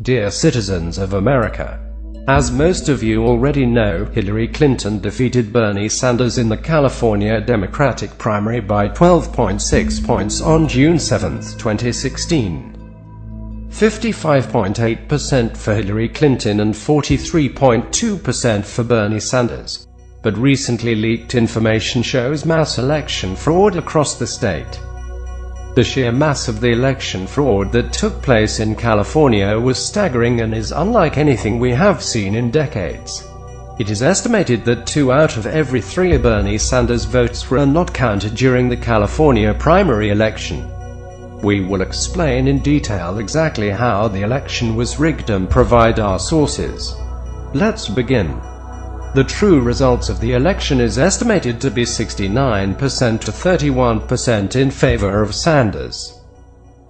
Dear citizens of America, as most of you already know, Hillary Clinton defeated Bernie Sanders in the California Democratic primary by 12.6 points on June 7, 2016. 55.8% for Hillary Clinton and 43.2% for Bernie Sanders. But recently leaked information shows mass election fraud across the state. The sheer mass of the election fraud that took place in California was staggering and is unlike anything we have seen in decades. It is estimated that 2 out of every 3 Bernie Sanders votes were not counted during the California primary election. We will explain in detail exactly how the election was rigged and provide our sources. Let's begin. The true results of the election is estimated to be 69% to 31% in favor of Sanders.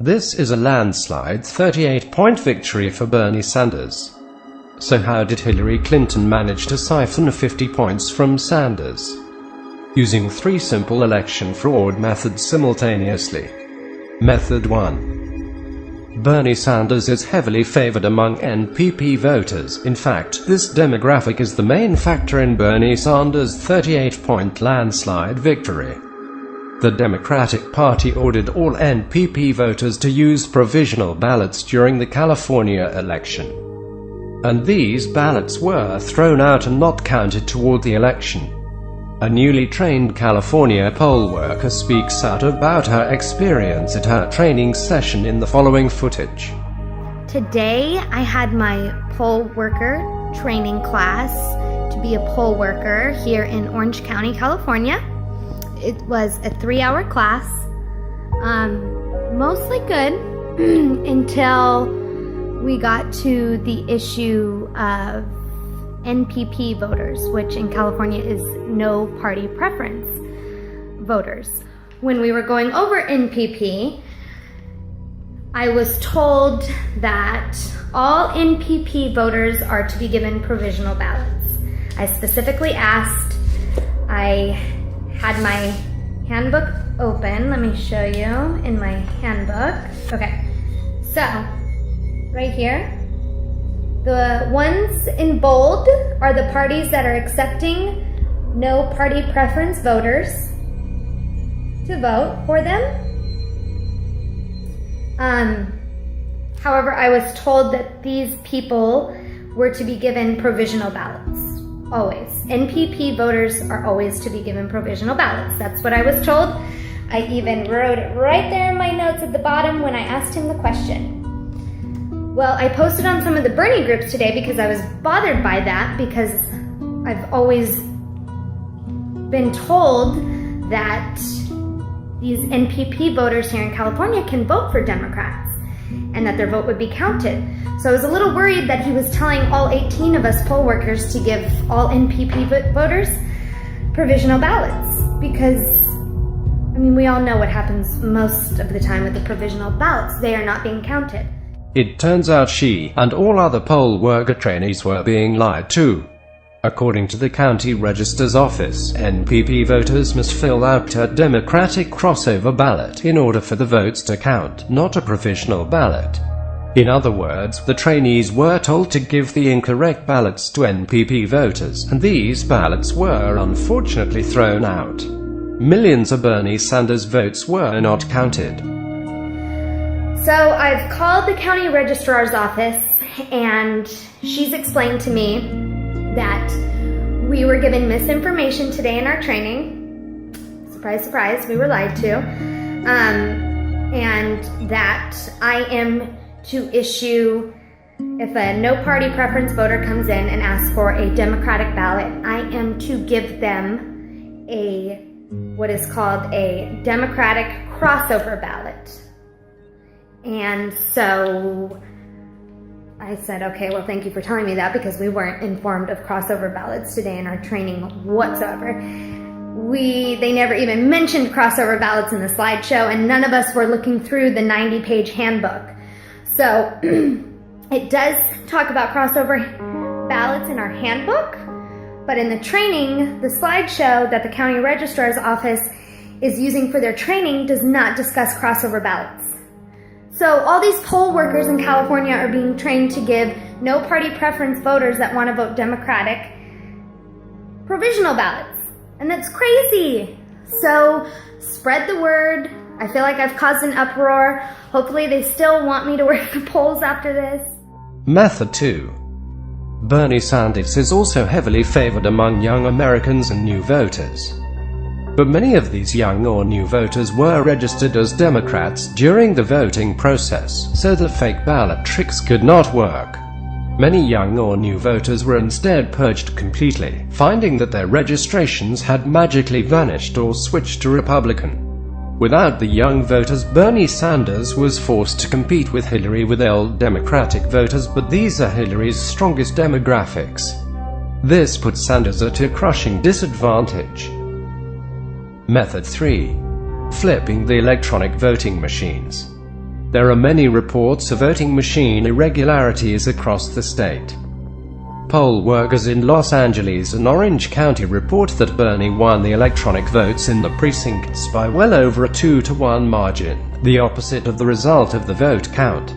This is a landslide 38-point victory for Bernie Sanders. So how did Hillary Clinton manage to siphon 50 points from Sanders? Using 3 simple election fraud methods simultaneously. Method 1. Bernie Sanders is heavily favored among NPP voters. In fact, this demographic is the main factor in Bernie Sanders' 38-point landslide victory. The Democratic Party ordered all NPP voters to use provisional ballots during the California election. And these ballots were thrown out and not counted toward the election. A newly trained California poll worker speaks out about her experience at her training session in the following footage. Today, I had my poll worker training class to be a poll worker here in Orange County, California. It was a 3-hour class, mostly good until we got to the issue of NPP voters, which in California is no party preference voters. When we were going over NPP, I was told that all NPP voters are to be given provisional ballots. I specifically asked, I had my handbook open. Let me show you in my handbook. Okay, so right here, the ones in bold are the parties that are accepting no party preference voters to vote for them. However, I was told that these people were to be given provisional ballots, always. NPP voters are always to be given provisional ballots. That's what I was told. I even wrote it right there in my notes at the bottom when I asked him the question. Well, I posted on some of the Bernie groups today because I was bothered by that, because I've always been told that these NPP voters here in California can vote for Democrats and that their vote would be counted. So I was a little worried that he was telling all 18 of us poll workers to give all NPP voters provisional ballots, because I mean, we all know what happens most of the time with the provisional ballots. They are not being counted. It turns out she and all other poll worker trainees were being lied to. According to the county register's office, NPP voters must fill out a Democratic crossover ballot in order for the votes to count, not a provisional ballot. In other words, the trainees were told to give the incorrect ballots to NPP voters, and these ballots were unfortunately thrown out. Millions of Bernie Sanders votes were not counted. So I've called the county registrar's office, and she's explained to me that we were given misinformation today in our training. Surprise, surprise, we were lied to. And that I am to issue, if a no party preference voter comes in and asks for a Democratic ballot, I am to give them what is called a Democratic crossover ballot. And so I said, okay, well, thank you for telling me that, because we weren't informed of crossover ballots today in our training whatsoever. They never even mentioned crossover ballots in the slideshow, and none of us were looking through the 90-page handbook. So it does talk about crossover ballots in our handbook, but in the training, the slideshow that the county registrar's office is using for their training does not discuss crossover ballots. So all these poll workers in California are being trained to give no party preference voters that want to vote Democratic provisional ballots. And that's crazy. So spread the word. I feel like I've caused an uproar. Hopefully they still want me to work the polls after this. Method 2. Bernie Sanders is also heavily favored among young Americans and new voters. But many of these young or new voters were registered as Democrats during the voting process, so that fake ballot tricks could not work. Many young or new voters were instead purged completely, finding that their registrations had magically vanished or switched to Republican. Without the young voters, Bernie Sanders was forced to compete with Hillary with old Democratic voters, but these are Hillary's strongest demographics. This put Sanders at a crushing disadvantage. Method 3. Flipping the electronic voting machines. There are many reports of voting machine irregularities across the state. Poll workers in Los Angeles and Orange County report that Bernie won the electronic votes in the precincts by well over a 2-to-1 margin, the opposite of the result of the vote count.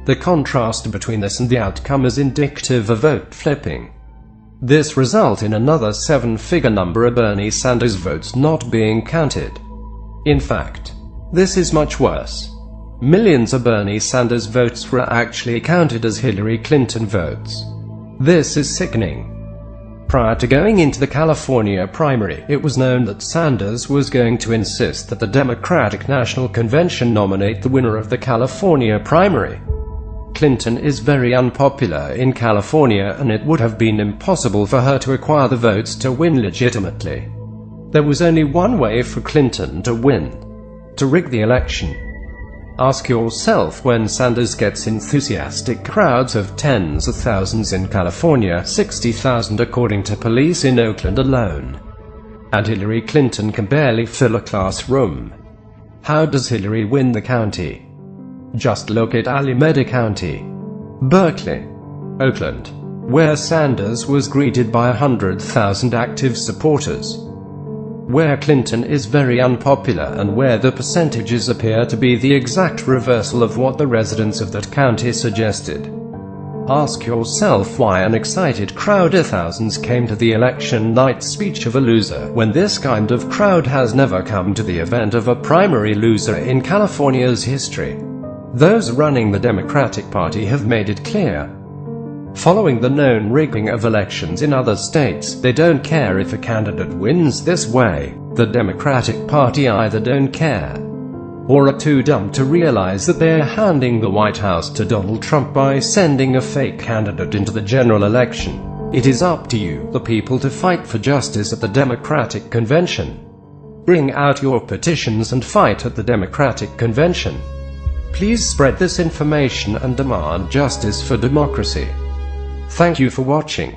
The contrast between this and the outcome is indicative of vote flipping. This resulted in another 7-figure number of Bernie Sanders votes not being counted. In fact, this is much worse. Millions of Bernie Sanders votes were actually counted as Hillary Clinton votes. This is sickening. Prior to going into the California primary, it was known that Sanders was going to insist that the Democratic National Convention nominate the winner of the California primary. Clinton is very unpopular in California, and it would have been impossible for her to acquire the votes to win legitimately. There was only one way for Clinton to win: to rig the election. Ask yourself, when Sanders gets enthusiastic crowds of tens of thousands in California, 60,000 according to police in Oakland alone, and Hillary Clinton can barely fill a classroom, how does Hillary win the county? Just look at Alameda County, Berkeley, Oakland, where Sanders was greeted by 100,000 active supporters, where Clinton is very unpopular, and where the percentages appear to be the exact reversal of what the residents of that county suggested. Ask yourself why an excited crowd of thousands came to the election night speech of a loser, when this kind of crowd has never come to the event of a primary loser in California's history. Those running the Democratic Party have made it clear. Following the known rigging of elections in other states, they don't care if a candidate wins this way. The Democratic Party either don't care, or are too dumb to realize that they're handing the White House to Donald Trump by sending a fake candidate into the general election. It is up to you, the people, to fight for justice at the Democratic Convention. Bring out your petitions and fight at the Democratic Convention. Please spread this information and demand justice for democracy. Thank you for watching.